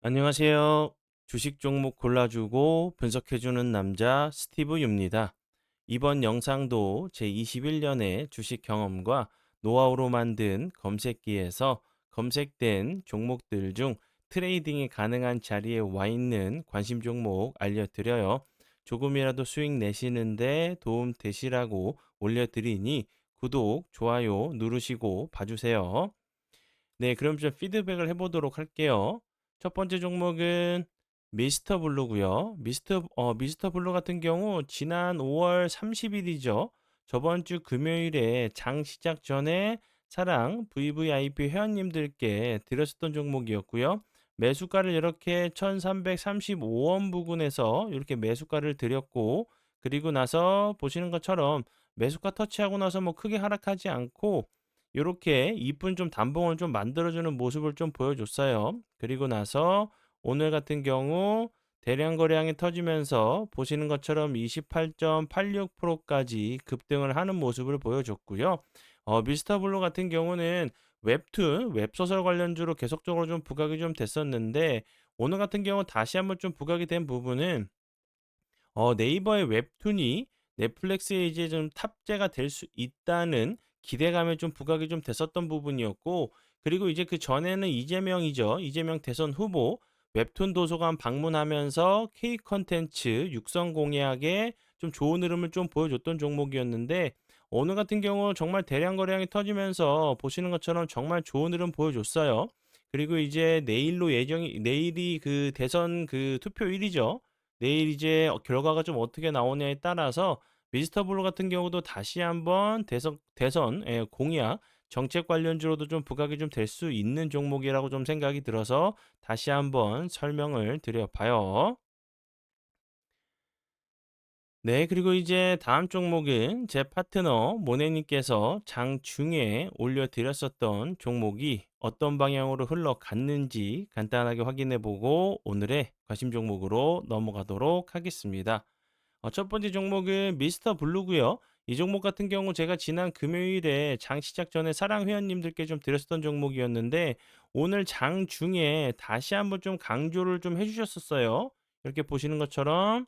안녕하세요. 주식 종목 골라주고 분석해주는 남자 스티브 유입니다. 이번 영상도 제21년의 주식 경험과 노하우로 만든 검색기에서 검색된 종목들 중 트레이딩이 가능한 자리에 와 있는 관심 종목 알려드려요. 조금이라도 수익 내시는데 도움 되시라고 올려드리니 구독, 좋아요 누르시고 봐주세요. 네, 그럼 좀 피드백을 해보도록 할게요. 첫 번째 종목은 미스터 블루고요. 미스터 블루 같은 경우 지난 5월 30일이죠. 저번 주 금요일에 장 시작 전에 사랑 VVIP 회원님들께 드렸었던 종목이었고요. 매수가를 이렇게 1335원 부근에서 이렇게 매수가를 드렸고, 그리고 나서 보시는 것처럼 매수가 터치하고 나서 뭐 크게 하락하지 않고 요렇게 이쁜 좀 단봉을 좀 만들어주는 모습을 좀 보여줬어요. 그리고 나서 오늘 같은 경우 대량 거래량이 터지면서 보시는 것처럼 28.86%까지 급등을 하는 모습을 보여줬고요. 미스터 블루 같은 경우는 웹툰, 웹소설 관련주로 계속적으로 좀 부각이 좀 됐었는데 오늘 같은 경우 다시 한번 좀 부각이 된 부분은 네이버의 웹툰이 넷플릭스에 이제 좀 탑재가 될 수 있다는 기대감에 좀 부각이 좀 됐었던 부분이었고, 그리고 이제 그 전에는 이재명이죠. 이재명 대선 후보 웹툰 도서관 방문하면서 K 컨텐츠 육성 공약에 좀 좋은 흐름을 좀 보여줬던 종목이었는데 오늘 같은 경우 정말 대량 거래량이 터지면서 보시는 것처럼 정말 좋은 흐름 보여줬어요. 그리고 이제 내일이 그 대선 그 투표일이죠. 내일 이제 결과가 좀 어떻게 나오냐에 따라서 미스터 블루 같은 경우도 다시 한번 대선 공약 정책 관련주로도 좀 부각이 좀 될 수 있는 종목이라고 좀 생각이 들어서 다시 한번 설명을 드려봐요. 네, 그리고 이제 다음 종목은 제 파트너 모네님께서 장중에 올려드렸었던 종목이 어떤 방향으로 흘러갔는지 간단하게 확인해 보고 오늘의 관심 종목으로 넘어가도록 하겠습니다. 첫 번째 종목은 미스터 블루고요. 이 종목 같은 경우 제가 지난 금요일에 장 시작 전에 사랑 회원님들께 좀 드렸었던 종목이었는데 오늘 장 중에 다시 한번 좀 강조를 좀 해주셨었어요. 이렇게 보시는 것처럼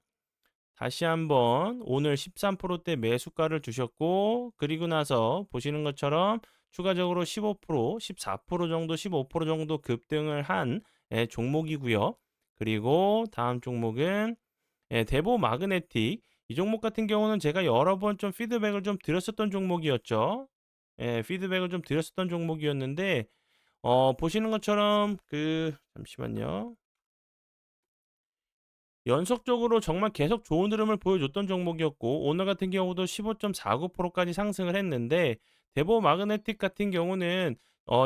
다시 한번 오늘 13%대 매수가를 주셨고, 그리고 나서 보시는 것처럼 추가적으로 15%, 14% 정도, 15% 정도 급등을 한 종목이고요. 그리고 다음 종목은 대보 마그네틱. 이 종목 같은 경우는 제가 여러 번 좀 피드백을 좀 드렸었던 종목이었죠. 피드백을 좀 드렸었던 종목이었는데 보시는 것처럼 잠시만요. 연속적으로 정말 계속 좋은 흐름을 보여줬던 종목이었고 오늘 같은 경우도 15.49%까지 상승을 했는데 대보 마그네틱 같은 경우는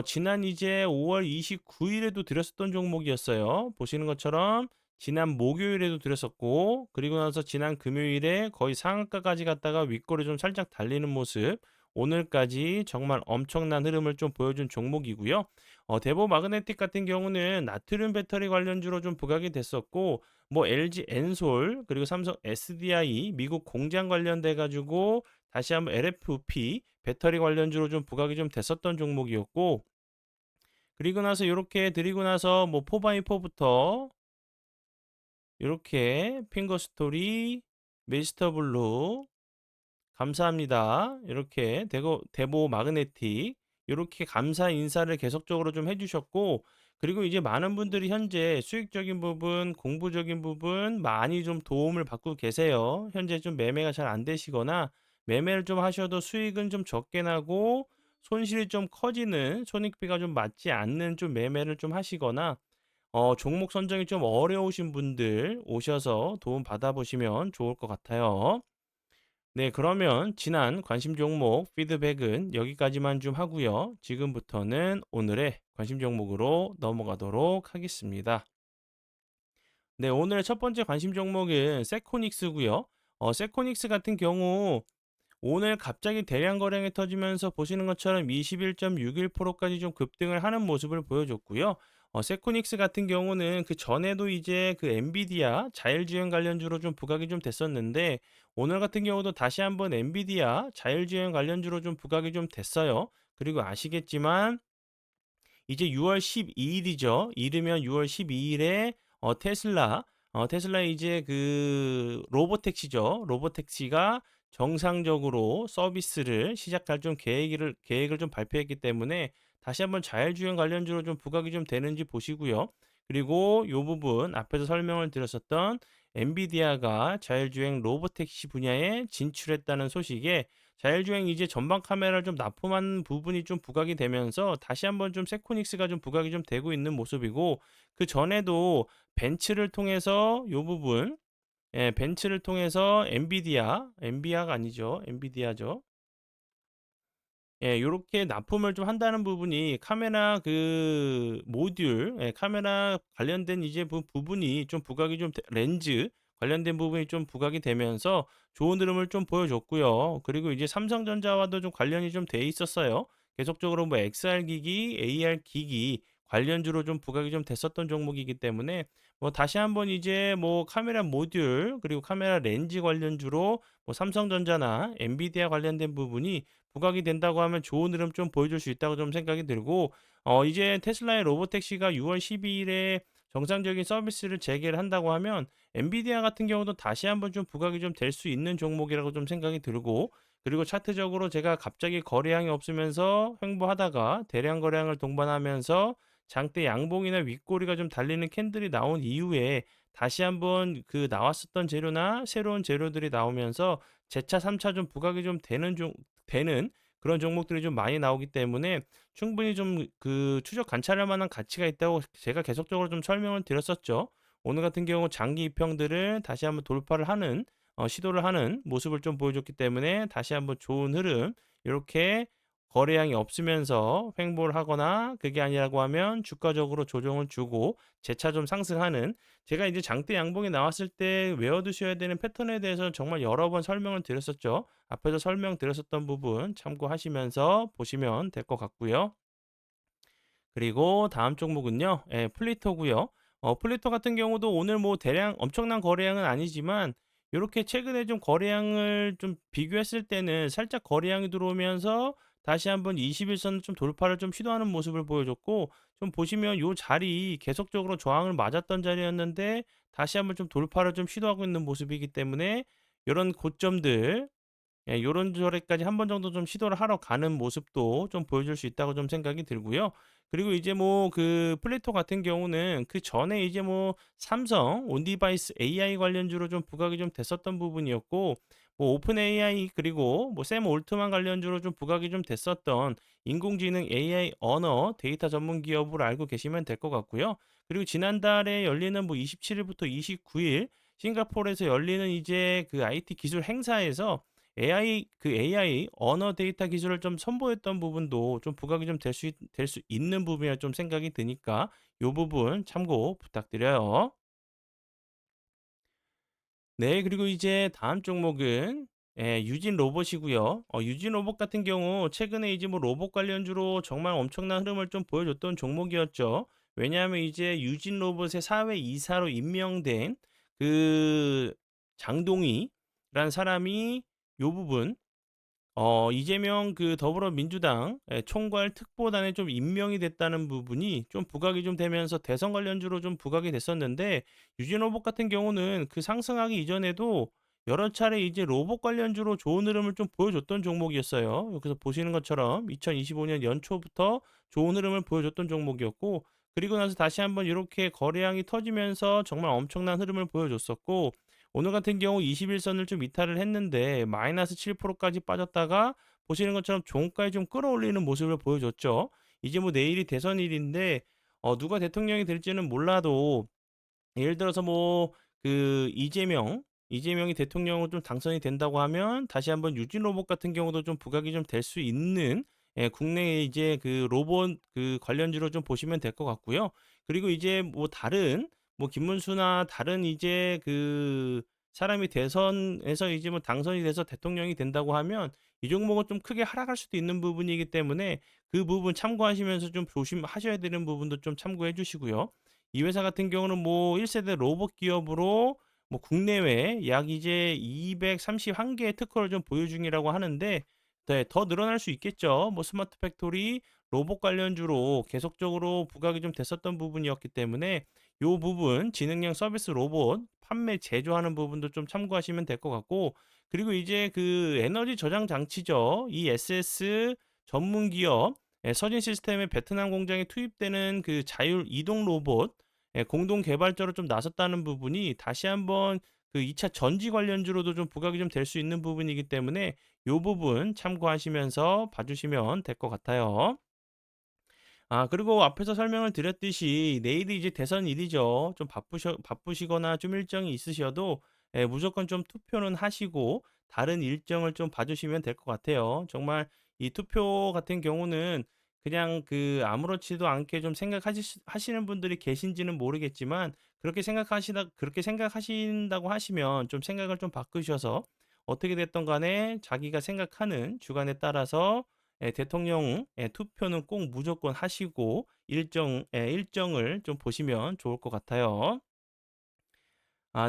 지난 이제 5월 29일에도 드렸었던 종목이었어요. 보시는 것처럼 지난 목요일에도 드렸었고 그리고 나서 지난 금요일에 거의 상한가까지 갔다가 윗골을 좀 살짝 달리는 모습 오늘까지 정말 엄청난 흐름을 좀 보여준 종목이고요. 대보 마그네틱 같은 경우는 나트륨 배터리 관련주로 좀 부각이 됐었고 뭐 LG 엔솔 그리고 삼성 SDI 미국 공장 관련돼 가지고 다시 한번 LFP 배터리 관련주로 좀 부각이 좀 됐었던 종목이었고 그리고 나서 요렇게 드리고 나서 뭐 4x4부터 요렇게 핑거 스토리 미스터 블루 감사합니다. 이렇게 대보 마그네틱 이렇게 감사 인사를 계속적으로 좀 해주셨고 그리고 이제 많은 분들이 현재 수익적인 부분, 공부적인 부분 많이 좀 도움을 받고 계세요. 현재 좀 매매가 잘 안 되시거나 매매를 좀 하셔도 수익은 좀 적게 나고 손실이 좀 커지는 손익비가 좀 맞지 않는 좀 매매를 좀 하시거나 종목 선정이 좀 어려우신 분들 오셔서 도움 받아보시면 좋을 것 같아요. 네, 그러면 지난 관심 종목 피드백은 여기까지만 좀 하고요. 지금부터는 오늘의 관심 종목으로 넘어가도록 하겠습니다. 네, 오늘의 첫 번째 관심 종목은 세코닉스고요. 세코닉스 같은 경우 오늘 갑자기 대량 거래량이 터지면서 보시는 것처럼 21.61%까지 좀 급등을 하는 모습을 보여줬고요. 세코닉스 같은 경우는 그 전에도 이제 그 엔비디아 자율주행 관련주로 좀 부각이 좀 됐었는데 오늘 같은 경우도 다시 한번 엔비디아 자율주행 관련주로 좀 부각이 좀 됐어요. 그리고 아시겠지만 이제 6월 12일이죠. 이르면 6월 12일에 테슬라 이제 그 로보택시죠. 로보택시가 정상적으로 서비스를 시작할 좀 계획을 좀 발표했기 때문에 다시 한번 자율주행 관련주로 좀 부각이 좀 되는지 보시고요. 그리고 요 부분 앞에서 설명을 드렸었던 엔비디아가 자율주행 로보택시 분야에 진출했다는 소식에 자율주행 이제 전방 카메라를 좀 납품한 부분이 좀 부각이 되면서 다시 한번 좀 세코닉스가 좀 부각이 좀 되고 있는 모습이고, 그 전에도 벤츠를 통해서 요 부분, 벤츠를 통해서 엔비디아가 아니죠. 엔비디아죠. 요렇게 납품을 좀 한다는 부분이 카메라 그 모듈, 카메라 관련된 이제 부분이 좀 부각이 좀 렌즈 관련된 부분이 좀 부각이 되면서 좋은 흐름을 좀 보여줬고요. 그리고 이제 삼성전자와도 좀 관련이 좀 돼 있었어요. 계속적으로 뭐 XR 기기, AR 기기 관련주로 좀 부각이 좀 됐었던 종목이기 때문에 뭐 다시 한번 이제 뭐 카메라 모듈 그리고 카메라 렌즈 관련주로 뭐 삼성전자나 엔비디아 관련된 부분이 부각이 된다고 하면 좋은 흐름 좀 보여줄 수 있다고 좀 생각이 들고, 이제 테슬라의 로보택시가 6월 12일에 정상적인 서비스를 재개를 한다고 하면 엔비디아 같은 경우도 다시 한번 좀 부각이 좀 될 수 있는 종목이라고 좀 생각이 들고, 그리고 차트적으로 제가 갑자기 거래량이 없으면서 횡보하다가 대량 거래량을 동반하면서 장대 양봉이나 윗꼬리가 좀 달리는 캔들이 나온 이후에 다시 한번 그 나왔었던 재료나 새로운 재료들이 나오면서 재차 3차 좀 부각이 좀 되는 그런 종목들이 좀 많이 나오기 때문에 충분히 좀 그 추적 관찰할 만한 가치가 있다고 제가 계속적으로 좀 설명을 드렸었죠. 오늘 같은 경우 장기 입형들을 다시 한번 돌파를 하는 시도를 하는 모습을 좀 보여줬기 때문에 다시 한번 좋은 흐름, 이렇게 거래량이 없으면서 횡보를 하거나 그게 아니라고 하면 주가적으로 조정을 주고 재차 좀 상승하는, 제가 이제 장대 양봉이 나왔을 때 외워두셔야 되는 패턴에 대해서 정말 여러 번 설명을 드렸었죠. 앞에서 설명드렸었던 부분 참고하시면서 보시면 될 것 같고요. 그리고 다음 종목은요. 플리토고요. 플리토 같은 경우도 오늘 뭐 대량 엄청난 거래량은 아니지만 요렇게 최근에 좀 거래량을 좀 비교했을 때는 살짝 거래량이 들어오면서 다시 한번 21선을 좀 돌파를 좀 시도하는 모습을 보여줬고, 좀 보시면 요 자리 계속적으로 저항을 맞았던 자리였는데 다시 한번 좀 돌파를 좀 시도하고 있는 모습이기 때문에 요런 고점들, 요런 조례까지 한 번 정도 좀 시도를 하러 가는 모습도 좀 보여줄 수 있다고 좀 생각이 들고요. 그리고 이제 뭐 그 플레이토 같은 경우는 그전에 이제 뭐 삼성 온디바이스 AI 관련주로 좀 부각이 좀 됐었던 부분이었고, 뭐 오픈 AI 그리고 뭐 샘 올트만 관련주로 좀 부각이 좀 됐었던 인공지능 AI 언어 데이터 전문 기업으로 알고 계시면 될 것 같고요. 그리고 지난달에 열리는 뭐 27일부터 29일 싱가포르에서 열리는 이제 그 IT 기술 행사에서 AI 언어 데이터 기술을 좀 선보였던 부분도 좀 부각이 좀 될 수 있는 부분이라 좀 생각이 드니까 요 부분 참고 부탁드려요. 네, 그리고 이제 다음 종목은 유진 로봇이고요. 유진 로봇 같은 경우 최근에 이제 뭐 로봇 관련주로 정말 엄청난 흐름을 좀 보여줬던 종목이었죠. 왜냐하면 이제 유진 로봇의 사회 이사로 임명된 그 장동희라는 사람이 요 부분, 이재명 그 더불어민주당 총괄 특보단에 좀 임명이 됐다는 부분이 좀 부각이 좀 되면서 대선 관련주로 좀 부각이 됐었는데, 유진 로봇 같은 경우는 그 상승하기 이전에도 여러 차례 이제 로봇 관련주로 좋은 흐름을 좀 보여줬던 종목이었어요. 여기서 보시는 것처럼 2025년 연초부터 좋은 흐름을 보여줬던 종목이었고, 그리고 나서 다시 한번 이렇게 거래량이 터지면서 정말 엄청난 흐름을 보여줬었고, 오늘 같은 경우 21선을 좀 이탈을 했는데 마이너스 7%까지 빠졌다가 보시는 것처럼 종가에 좀 끌어올리는 모습을 보여줬죠. 이제 뭐 내일이 대선일인데 누가 대통령이 될지는 몰라도 예를 들어서 뭐 그 이재명이 대통령으로 좀 당선이 된다고 하면 다시 한번 유진 로봇 같은 경우도 좀 부각이 좀 될 수 있는, 국내에 이제 그 로봇 그 관련주로 좀 보시면 될 것 같고요. 그리고 이제 뭐 다른 뭐 김문수나 다른 이제 그 사람이 대선에서 이제 뭐 당선이 돼서 대통령이 된다고 하면 이 종목은 좀 크게 하락할 수도 있는 부분이기 때문에 그 부분 참고하시면서 좀 조심하셔야 되는 부분도 좀 참고해 주시고요. 이 회사 같은 경우는 뭐 1세대 로봇 기업으로 뭐 국내외 약 이제 231개의 특허를 좀 보유 중이라고 하는데, 네, 더 늘어날 수 있겠죠. 뭐 스마트 팩토리, 로봇 관련주로 계속적으로 부각이 좀 됐었던 부분이었기 때문에 요 부분 지능형 서비스 로봇 판매 제조하는 부분도 좀 참고하시면 될 것 같고, 그리고 이제 그 에너지 저장 장치죠. ESS 전문 기업 서진 시스템의 베트남 공장에 투입되는 그 자율 이동 로봇 공동 개발자로 좀 나섰다는 부분이 다시 한번 그 2차 전지 관련주로도 좀 부각이 좀 될 수 있는 부분이기 때문에 요 부분 참고하시면서 봐주시면 될 것 같아요. 그리고 앞에서 설명을 드렸듯이 내일이 이제 대선일이죠. 좀 바쁘시거나 좀 일정이 있으셔도 무조건 좀 투표는 하시고 다른 일정을 좀 봐주시면 될 것 같아요. 정말 이 투표 같은 경우는 그냥 그 아무렇지도 않게 좀 하시는 분들이 계신지는 모르겠지만, 그렇게 생각하신다고 하시면 좀 생각을 좀 바꾸셔서 어떻게 됐든 간에 자기가 생각하는 주관에 따라서 대통령 투표는 꼭 무조건 하시고 일정을 좀 보시면 좋을 것 같아요.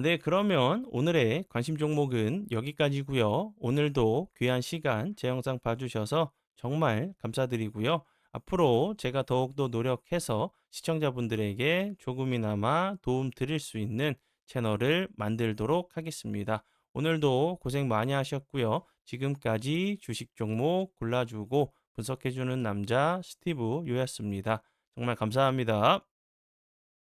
네. 그러면 오늘의 관심 종목은 여기까지고요. 오늘도 귀한 시간 제 영상 봐주셔서 정말 감사드리고요. 앞으로 제가 더욱더 노력해서 시청자분들에게 조금이나마 도움 드릴 수 있는 채널을 만들도록 하겠습니다. 오늘도 고생 많이 하셨고요. 지금까지 주식 종목 골라주고 분석해주는 남자 스티브 유였습니다. 정말 감사합니다.